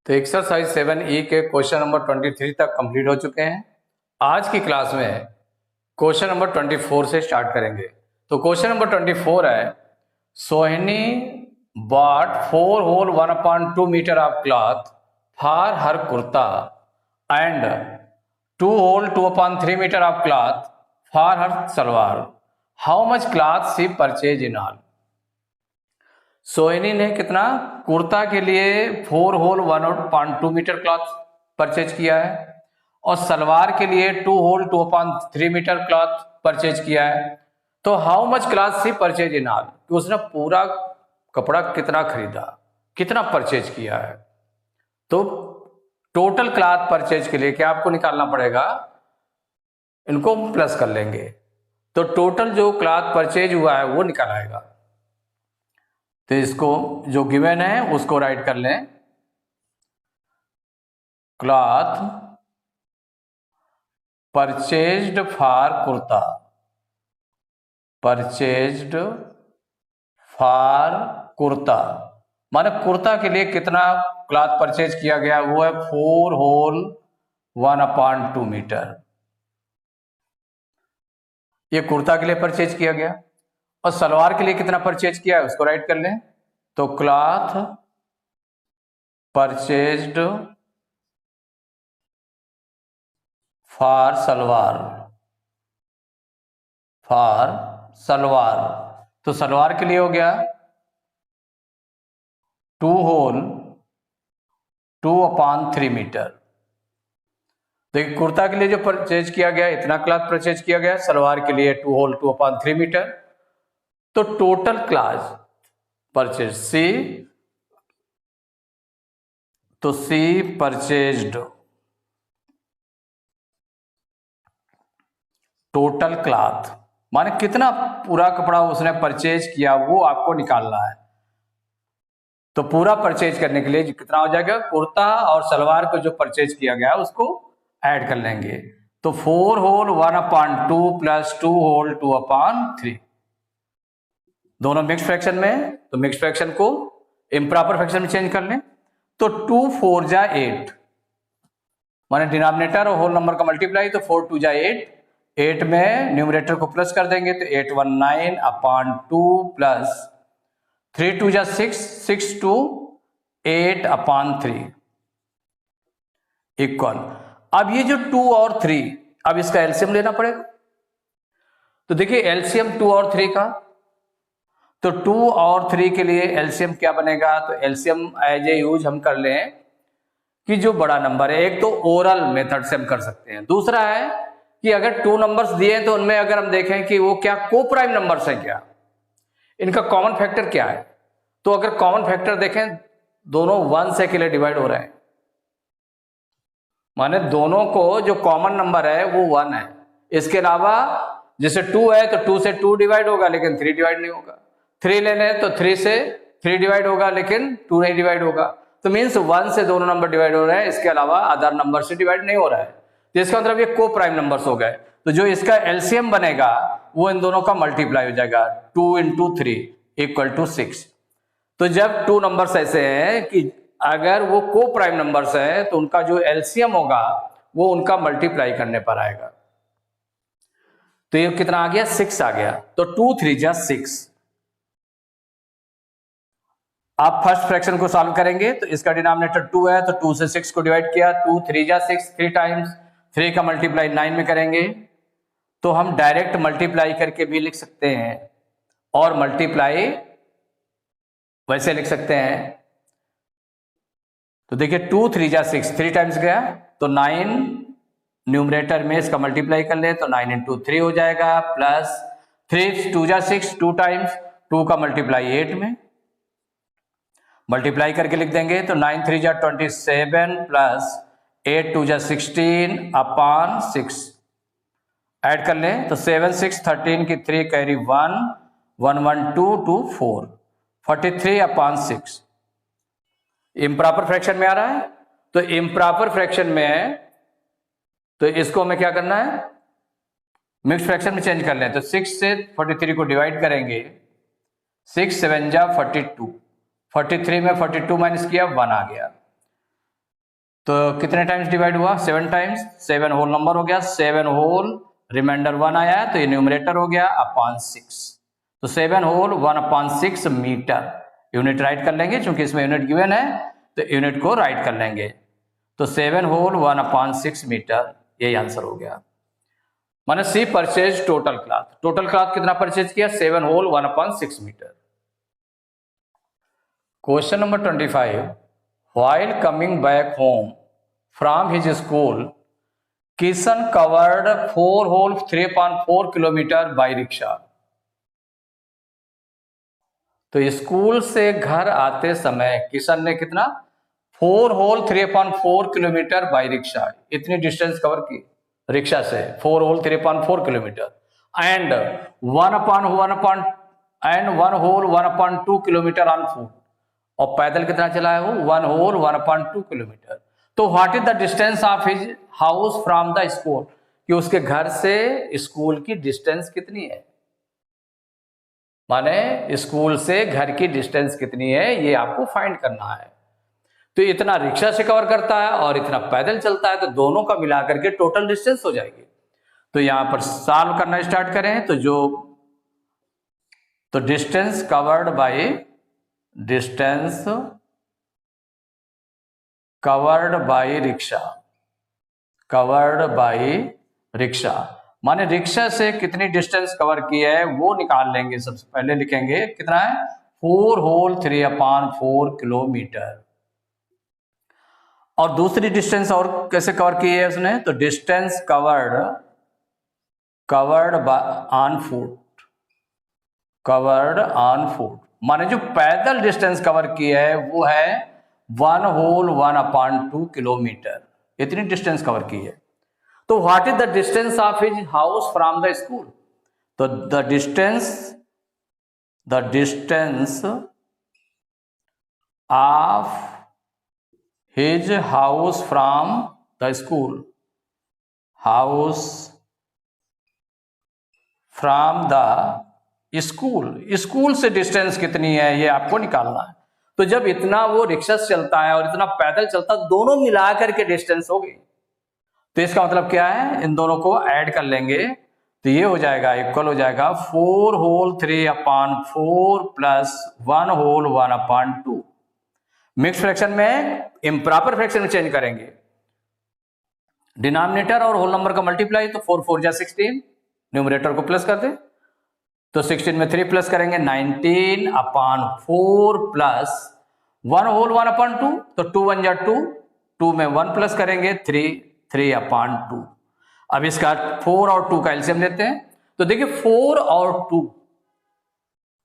तो exercise 7E के question number 23 तक कंप्लीट हो चुके हैं। आज की क्लास में क्वेश्चन नंबर 24 से स्टार्ट करेंगे। तो क्वेश्चन नंबर 24 है, सोहिनी bought 4 whole 1/2 meter of cloth for her kurta and 2 whole 2/3 meter of cloth for her salwar. How much cloth she purchased in all? सोहिनी ने कितना कुर्ता के लिए 4 होल 1/2 मीटर क्लॉथ परचेज किया है और सलवार के लिए 2 होल 2/3 मीटर क्लॉथ परचेज किया है। तो how much cloth she purchase in all, उसने पूरा कपड़ा कितना खरीदा, कितना परचेज किया है। तो टोटल क्लॉथ परचेज के लिए क्या आपको निकालना पड़ेगा, इनको प्लस कर लेंगे तो टोटल जो क्लॉथ परचेज हुआ है वो निकल आएगा। तो इसको जो गिवन है उसको राइट कर लें, cloth purchased for kurta, purchased for kurta माने कुर्ता के लिए कितना क्लॉथ परचेज किया गया, वो है 4 होल 1/2 मीटर। ये कुर्ता के लिए परचेज किया गया। और सलवार के लिए कितना परचेज किया है उसको राइट कर लें, तो cloth purchased for salwar, for salwar. तो सलवार के लिए हो गया 2 होल 2/3 मीटर। देखिए कुर्ता के लिए जो परचेज किया गया इतना क्लॉथ परचेज किया गया, सलवार के लिए 2 होल 2/3 मीटर। तो टोटल क्लॉथ परचेज सी, तो सी परचेज्ड टोटल क्लॉथ माने कितना पूरा कपड़ा उसने परचेज किया वो आपको निकालना है। तो पूरा परचेज करने के लिए कितना हो जाएगा, कुर्ता और सलवार को जो परचेज किया गया उसको ऐड कर लेंगे। तो 4 होल 1/2 प्लस 2 होल 2/3, दोनों मिक्स फ्रैक्शन में है तो मिक्स फ्रैक्शन को इम्प्रॉपर फ्रैक्शन में चेंज कर लें। तो 2 4 जा 8 माने डिनोमिनेटर और होल नंबर का मल्टीप्लाई, तो 4 2 जा 8, 8 में न्यूमरेटर को प्लस कर देंगे तो 819/2 प्लस 3 2 जा 6, 6 2 8/3 इक्वल। अब ये जो 2 और 3, अब इसका एलसीएम लेना पड़ेगा। तो देखिए एलसीएम 2 और 3 का, तो 2 और 3 के लिए एलसीएम क्या बनेगा, तो एलसीएम एज ए यूज हम कर लें कि जो बड़ा नंबर है, एक तो ओरल मेथड से हम कर सकते हैं, दूसरा है कि अगर 2 नंबर्स दिए तो उनमें अगर हम देखें कि वो क्या को प्राइम नंबर्स है, क्या इनका कॉमन फैक्टर क्या है। तो अगर कॉमन फैक्टर देखें दोनों 1 से के लिए डिवाइड हो रहे हैं, माने दोनों को जो कॉमन नंबर है वो 1 है। इसके अलावा जैसे 2 है तो 2 से 2 डिवाइड होगा लेकिन 3 डिवाइड नहीं होगा, 3 लेने तो 3 से 3 डिवाइड होगा लेकिन 2 नहीं डिवाइड होगा। तो मीन्स 1 से दोनों नंबर डिवाइड हो रहे हैं, इसके अलावा अदर नंबर से डिवाइड नहीं हो रहा है। तो इसका मतलब ये को प्राइम नंबर्स हो गए। तो जो इसका एलसीएम बनेगा वो इन दोनों का मल्टीप्लाई हो जाएगा, 2 × 3 = 6। तो जब 2 नंबर्स ऐसे हैं कि अगर वो को प्राइम नंबर्स हैं तो उनका जो एलसीएम होगा वो उनका मल्टीप्लाई करने पर आएगा। तो ये कितना आ गया, 6 आ गया। तो 2 3 जा 6। आप फर्स्ट फ्रैक्शन को सॉल्व करेंगे तो इसका डिनोमिनेटर 2 है तो 2 से 6 को डिवाइड किया, 2 3 जा 6, 3 टाइम्स 3 का मल्टीप्लाई 9 में करेंगे। तो हम डायरेक्ट मल्टीप्लाई करके भी लिख सकते हैं और मल्टीप्लाई वैसे लिख सकते हैं। तो देखिए 2 3 जा 6, 3 टाइम्स गया तो 9 न्यूमरेटर में इसका मल्टीप्लाई कर ले तो 9 × 3 हो जाएगा, प्लस 3 2 जा 6, 2 टाइम्स 2 का मल्टीप्लाई 8 में मल्टीप्लाई करके लिख देंगे तो 9 3 जा 27 प्लस 8 2 जा 16/6 ऐड कर लें तो 7 6 13 की 3 कैरी 1 1 1 2 2 4 43/6। इम्प्रॉपर फ्रैक्शन में आ रहा है। तो इम्प्रॉपर फ्रैक्शन में तो इसको हमें क्या करना है, मिक्स फ्रैक्शन में चेंज कर लें। तो 6 से 43 को डिवाइड करेंगे, 6 7 जा 42, 43 में 42 माइनस किया 1 आ गया। तो कितने टाइम्स डिवाइड हुआ? 7 टाइम्स। 7 होल नंबर हो गया, 7 होल रिमाइंडर 1 आया है तो ये न्यूमरेटर हो गया अपॉन 6। तो 7 होल 1/6 मीटर। यूनिट राइट कर लेंगे, क्योंकि इसमें यूनिट गिवन है तो यूनिट को राइट कर लेंगे। तो 7 होल 1/6 मीटर, यही आंसर हो गया। माने she purchase total cloth. Total cloth कितना परचेज किया? 7 whole 1/6 metre. Question number 25, while coming back home from his school Kishan covered 4 whole 3.4 kilometre by rickshaw. तो स्कूल से घर आते समय किशन ने कितना? 4 होल 3.4 किलोमीटर बाई रिक्शा, इतनी डिस्टेंस कवर की रिक्शा से, 4 whole 3.4 kilometre. And 1 whole 1.2 kilometre on foot, और पैदल कितना चला है वो? 1 होल 1.2 किलोमीटर। तो what is the distance of his house from the school, कि उसके घर से स्कूल की डिस्टेंस कितनी है, माने स्कूल से घर की डिस्टेंस कितनी है, ये आपको फाइंड करना है। तो इतना रिक्शा से कवर करता है और इतना पैदल चलता है, तो दोनों का मिलाकर के टोटल डिस्टेंस हो जाएगी। तो यहां पर सॉल्व करना स्टार्ट करें तो डिस्टेंस कवर्ड बाई रिक्शा, माने रिक्शा से कितनी डिस्टेंस कवर की है वो निकाल लेंगे। सबसे पहले लिखेंगे कितना है? 4 होल 3/4 किलोमीटर। और दूसरी डिस्टेंस और कैसे कवर की है उसने? तो डिस्टेंस कवर्ड ऑन फुट, माने जो पैदल डिस्टेंस कवर की है वो है 1 होल 1/2 किलोमीटर, इतनी डिस्टेंस कवर की है। तो what is the distance of his house from the school? तो the distance of his house from the school, school से डिस्टेंस कितनी है ये आपको निकालना है। तो जब इतना वो रिक्शा से चलता है और इतना पैदल चलता है, दोनों मिलाकर के डिस्टेंस हो गई। तो इसका मतलब क्या है? इन दोनों को ऐड कर लेंगे तो ये हो जाएगा, इक्वल हो जाएगा 4 whole 3/4 plus 1 whole 1/2। Mix fraction में इम्प्रॉपर फ्रैक्शन में चेंज करेंगे, डिनोमिनेटर और होल नंबर का मल्टीप्लाई, तो 4 4 जा 16, न्यूमरेटर को प्लस कर दे तो 16 में 3 प्लस करेंगे 19/4 प्लस 1 होल 1/2, तो 2 1 जा 2, 2 में 1 प्लस करेंगे 3/2। अब इसका 4 और 2 का एलसीएम लेते हैं। तो देखिए 4 और 2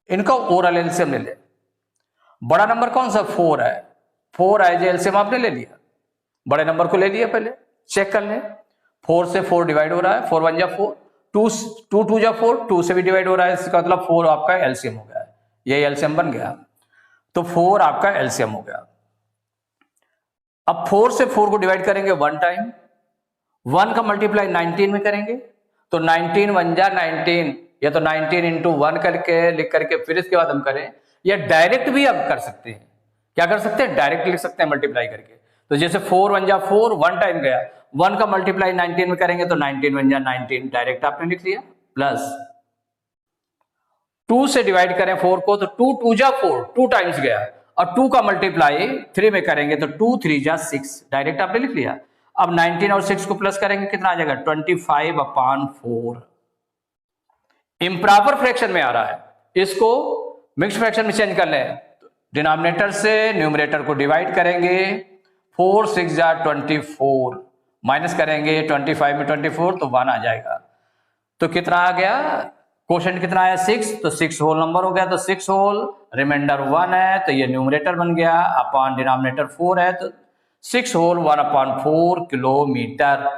इनका ओरल एलसीएम ले ले। बड़ा नंबर कौन सा? 4 है, 4 एज एलसीएम आपने ले लिया, बड़े नंबर को ले लिया, पहले चेक कर ले। 4 से 4 डिवाइड हो रहा है, 4 1 जा 4, 2 2 जा 4, 2 से भी डिवाइड हो रहा है, इसका मतलब 4 आपका एलसीएम हो गया है, ये एलसीएम बन गया। तो 4 आपका एलसीएम हो गया। अब 4 से 4 को डिवाइड करेंगे 1 टाइम, 1 का मल्टीप्लाई 19 में करेंगे तो 19 1 जा 19, या तो 19 इंटू 1 करके लिख करके फिर इसके बाद हम करें, या डायरेक्ट भी आप कर सकते हैं। क्या कर सकते हैं? डायरेक्ट लिख सकते हैं मल्टीप्लाई करके। तो जैसे 4 1 जा 4, 1 टाइम गया, 1 का मल्टीप्लाई 19 में करेंगे तो 19 1 जा 19, डायरेक्ट आपने लिख लिया। प्लस 2 से डिवाइड करें 4 को तो 2 2 जा 4, 2 टाइम्स गया, और 2 का मल्टीप्लाई 3 में करेंगे तो 2 3 जा 6, डायरेक्ट आपने लिख लिया। अब 19 और 6 को प्लस करेंगे, कितना आ जाएगा? 25/4। इम्प्रॉपर फ्रैक्शन में आ रहा है, इसको मिक्स फ्रैक्शन में चेंज कर लें। डिनोमिनेटर से न्यूमरेटर को डिवाइड करेंगे, 4 6 जा 24, माइनस करेंगे 25 में 24 तो 1 आ जाएगा। तो कितना आ गया? क्वोशंट कितना है? 6, तो 6 होल नंबर हो गया, तो 6 होल रिमाइंडर 1 है तो ये न्यूमरेटर बन गया, अपॉन डिनोमिनेटर 4 है तो 6 होल 1/4 किलोमीटर,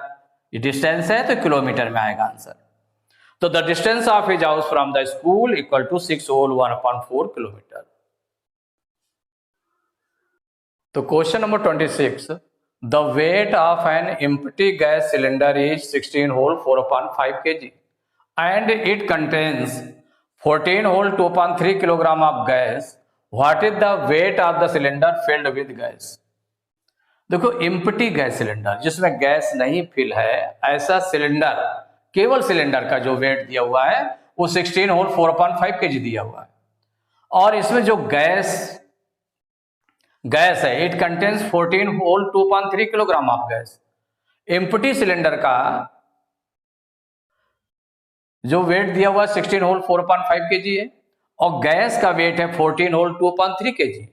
ये डिस्टेंस है तो किलोमीटर में आएगा आंसर। तो the distance of his house from the school equal to 6 whole 1/4 kilometre. तो question number 26, the weight of an empty gas cylinder is 16 whole 4/5 kg and it contains 14 whole 2.3 kilogram of gas. What is the weight of the cylinder filled with gas? देखो empty gas cylinder जिसमें gas नहीं fill है, ऐसा cylinder, केवल cylinder का जो wait दिया हुआ है वो 16 होल 4/5 kg दिया हुआ है। और इसमें जो गैस है it contains 14 whole 2.3 kilogram of gas. Empty cylinder का जो वेट दिया हुआ 16 होल 4.5 kg है और गैस का वेट है 14 होल 2.3 kg।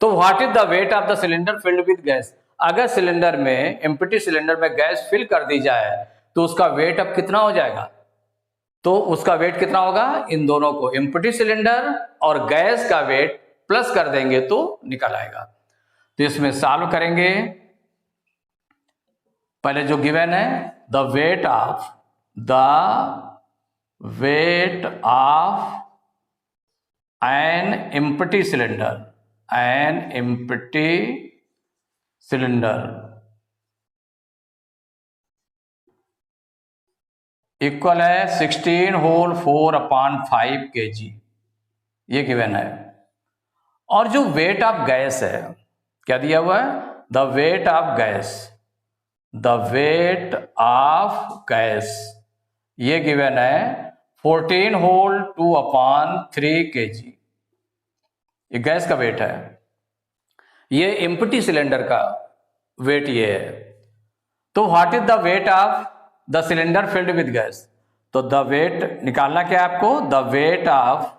तो what is the weight of the cylinder filled with gas? अगर सिलेंडर में, एम्प्टी सिलेंडर में गैस फिल कर दी जाए तो उसका वेट अब कितना हो जाएगा? तो उसका वेट कितना होगा? इन दोनों को, एम्प्टी सिलेंडर और गैस का वेट प्लस कर देंगे तो निकल आएगा। तो इसमें सॉल्व करेंगे। पहले जो गिवन है, the weight of an empty cylinder equal है 16 होल 4/5 kg, ये गिवन है। और जो वेट ऑफ गैस है, क्या दिया हुआ है? द वेट ऑफ गैस ये गिवन है 14 होल 2/3 kg, ये गैस का वेट है। ये एम्प्टी सिलेंडर का वेट ये है। तो what is the weight of the cylinder filled with gas? तो द वेट निकालना क्या है आपको? The weight of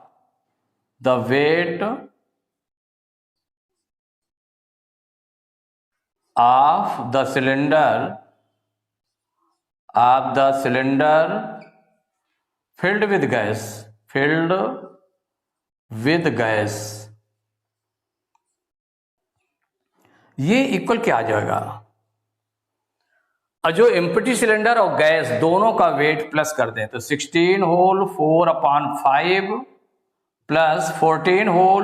the cylinder filled with gas, ये इक्वल क्या आ जाएगा? और जो एम्प्टी सिलेंडर और गैस दोनों का वेट प्लस कर दें तो 16 होल 4/5 प्लस 14 होल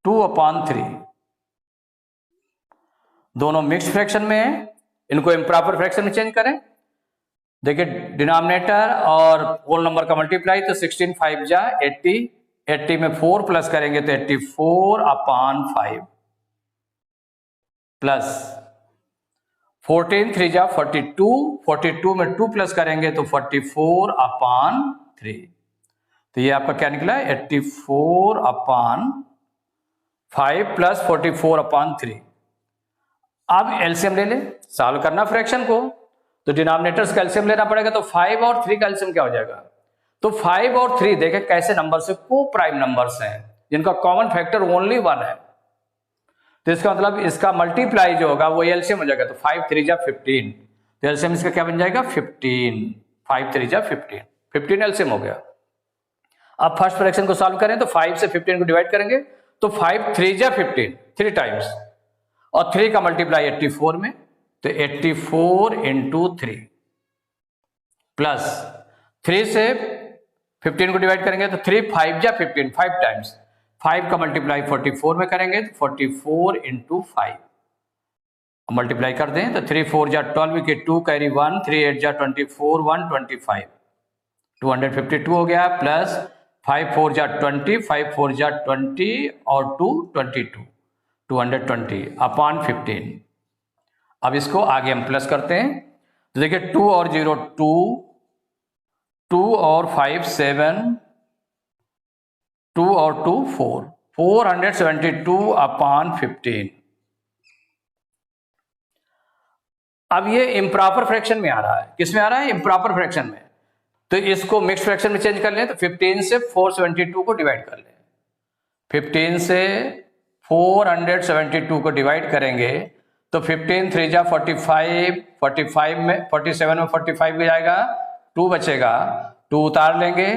2/3, दोनों मिक्स फ्रैक्शन में है, इनको इम्प्रॉपर फ्रैक्शन में चेंज करें। देखिए डिनोमिनेटर और होल नंबर का मल्टीप्लाई, तो 16 5 जा 80, 80 में 4 प्लस करेंगे तो 84/5 प्लस 14 3 जा 42, 42 में 2 प्लस करेंगे तो 44/3। तो ये आपका क्या निकला? 84/5 प्लस 44/3। अब एलसीएम ले ले, सॉल्व करना फ्रैक्शन को, तो डिनोमिनेटर्स का एलसीएम लेना पड़ेगा। तो 5 और 3 का एलसीएम क्या हो जाएगा? तो 5 और 3 देखें कैसे नंबर्स है, को प्राइम नंबर्स हैं जिनका कॉमन फैक्टर ओनली 1 है। तो इसका मतलब इसका मल्टीप्लाई जो होगा वो एलसीएम हो जाएगा। तो 5 3 जा 15, तो एलसीएम इसका क्या बन जाएगा? 15। 5 3 जा 15, 15 एलसीएम हो गया। अब फर्स्ट फ्रैक्शन को सॉल्व करें तो 5 से 15 को डिवाइड करेंगे तो 5 3 जा 15, 3 टाइम्स, और 3 का मल्टीप्लाई 84 में, तो 84 इंटू 3 प्लस 3 से 15 को डिवाइड करेंगे तो 3 5 जा 15, 5 टाइम्स, 5 का मल्टीप्लाई 44 में करेंगे तो 44 इंटू 5 मल्टीप्लाई कर दें तो 3 4 जा 12 के 2 कैरी 1, 3 8 जा 24, 1 25, 252 हो गया, प्लस 5 4 जा 20, 5 4 जा 20 और 2 22, 220/15। अब इसको आगे हम प्लस करते हैं तो देखिए 2 और 0 2, 2 और 5 7, 2 और 2 4, 472/15। अब ये इम्प्रॉपर फ्रैक्शन में आ रहा है। किस में आ रहा है? इम्प्रॉपर फ्रैक्शन में। तो इसको मिक्स फ्रैक्शन में चेंज कर लें तो 15 से 472 को डिवाइड कर लें। 15 से 472 को डिवाइड करेंगे तो 15 3 जा 45, 45 में 47 में 45 भी जाएगा, 2 बचेगा, 2 उतार लेंगे,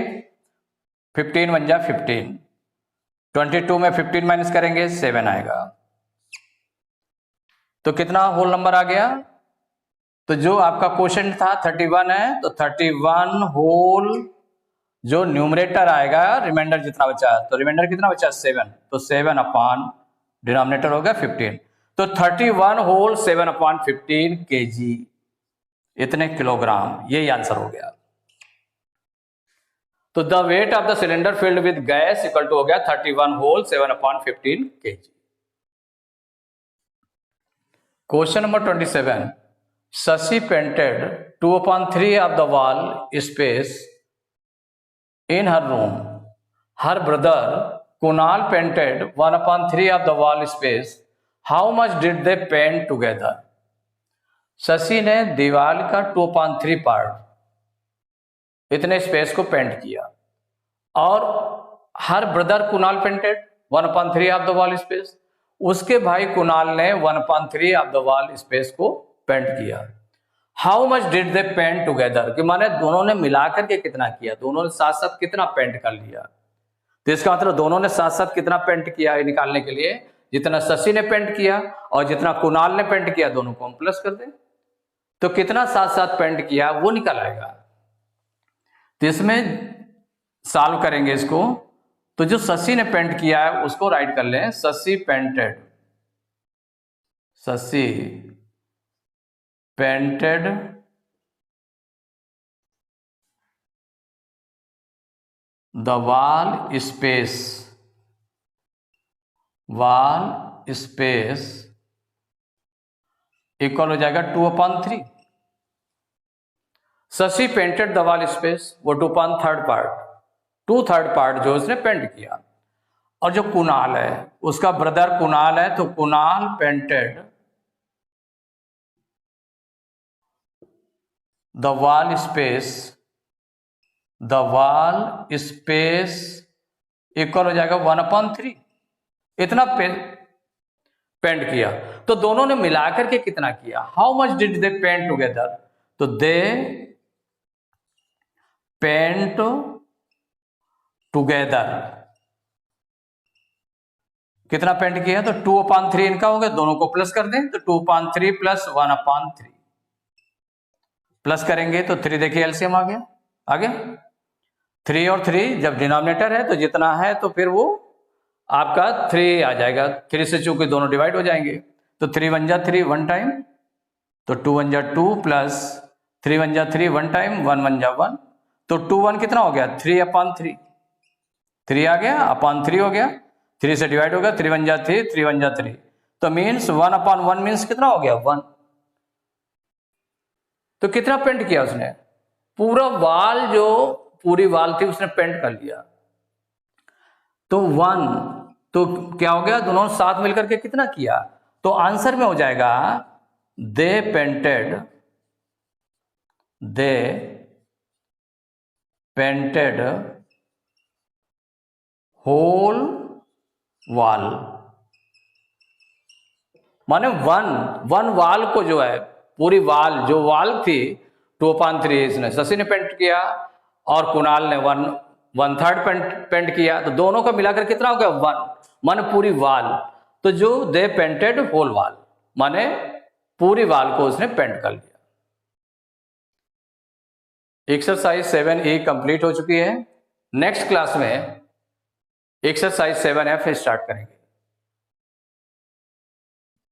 15 बन जा 15, 22 में 15 माइनस करेंगे 7 आएगा। तो कितना होल नंबर आ गया? तो जो आपका क्वेश्चन था 31 है, तो 31 होल जो न्यूमरेटर आएगा, रिमाइंडर जितना बचा, तो रिमाइंडर कितना बचा? 7, तो 7 अपॉन डिनोमिनेटर हो गया 15, तो 31 होल 7/15 kg, इतने किलोग्राम, यही आंसर हो गया। तो the weight of the cylinder filled with gas equal to हो गया 31 whole 7/15 kg। Question number 27, Shashi painted 2/3 of the wall space in her room. Her brother Kunal painted 1/3 of the wall space. How much did they paint together? Shashi ने दीवार का 2/3 part इतने space को paint किया और her brother Kunal painted 1/3 of the wall space, उसके भाई कुणाल ने 1/3 ऑफ द वॉल स्पेस को पेंट किया। How much did they paint together, कि माने दोनों ने मिलाकर के कितना किया, दोनों ने साथ साथ कितना पेंट कर लिया। तो इसका मतलब दोनों ने साथ साथ कितना पेंट किया है निकालने के लिए, जितना शशि ने पेंट किया और जितना कुणाल ने पेंट किया दोनों को हम प्लस कर दें, तो कितना साथ साथ पेंट किया वो निकल आएगा। तो इसमें सॉल्व करेंगे इसको, तो जो शशि ने पेंट किया है उसको राइट कर लें, Shashi painted the wall space equal हो जाएगा 2/3। Shashi painted the wall space, वो 2/3 पार्ट जो उसने पेंट किया। और जो कुणाल है उसका ब्रदर कुणाल है, तो Kunal painted the wall space equal हो जाएगा 1/3, इतना पेंट किया। तो दोनों ने मिलाकर के कितना किया, how much did they paint together, तो दे पेंट टुगेदर कितना पेंट किया, तो 2/3 इनका हो गया, दोनों को प्लस कर दें, तो 2/3 प्लस 1/3 प्लस करेंगे तो 3, देखिए एलसीएम आ गया, आगे 3 और 3 जब डिनोमिनेटर है तो जितना है तो फिर वो आपका 3 आ जाएगा, 3 से चूंकि दोनों डिवाइड हो जाएंगे, तो 3 1 जा 3 1 टाइम, तो 2 1 जा 2 प्लस 3 1 जा 3 1 टाइम, 1 1 जा 1, तो 2 1 कितना हो गया 3/3, 3 आ गया अपॉन 3 हो गया, 3 से डिवाइड हो गया, 3 1 जा 3 3 1 जा 3, तो मीन्स 1/1 मीन्स कितना हो गया 1। तो कितना पेंट किया उसने, पूरा वॉल जो पूरी वॉल थी उसने पेंट कर लिया, तो 1, तो क्या हो गया दोनों साथ मिलकर के कितना किया, तो आंसर में हो जाएगा दे पेंटेड होल वॉल, माने वन वॉल को जो है पूरी वॉल जो वॉल थी 2/3 इसने शशि ने पेंट किया और कुणाल ने 1/3 पेंट किया, तो दोनों का मिलाकर कितना हो गया 1, माने पूरी वॉल। तो जो दे पेंटेड होल वॉल माने पूरी वॉल को उसने पेंट कर लिया। एक्सरसाइज 7A कंप्लीट हो चुकी है। नेक्स्ट क्लास में एक्सरसाइज 7F स्टार्ट करेंगे।